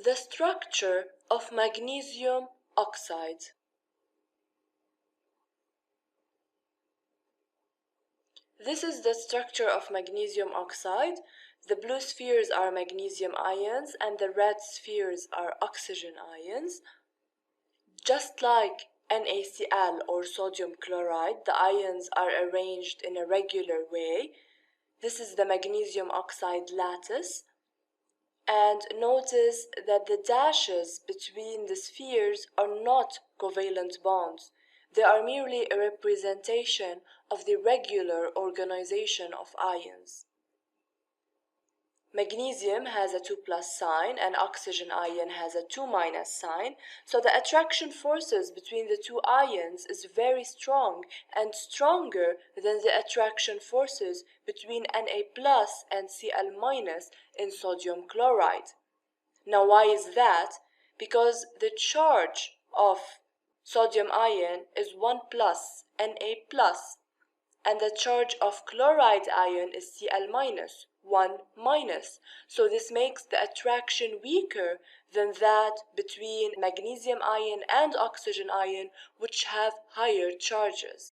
The structure of magnesium oxide. This is the structure of magnesium oxide. The blue spheres are magnesium ions and the red spheres are oxygen ions. Just like NaCl or sodium chloride, the ions are arranged in a regular way. This is the magnesium oxide lattice. And notice that the dashes between the spheres are not covalent bonds. They are merely a representation of the regular organization of ions. Magnesium has a 2+ sign and oxygen ion has a 2- sign, so the attraction forces between the two ions is very strong and stronger than the attraction forces between Na+ and Cl- in sodium chloride. Now why is that? Because the charge of sodium ion is 1+, Na+, and the charge of chloride ion is Cl-, 1-. So this makes the attraction weaker than that between magnesium ion and oxygen ion, which have higher charges.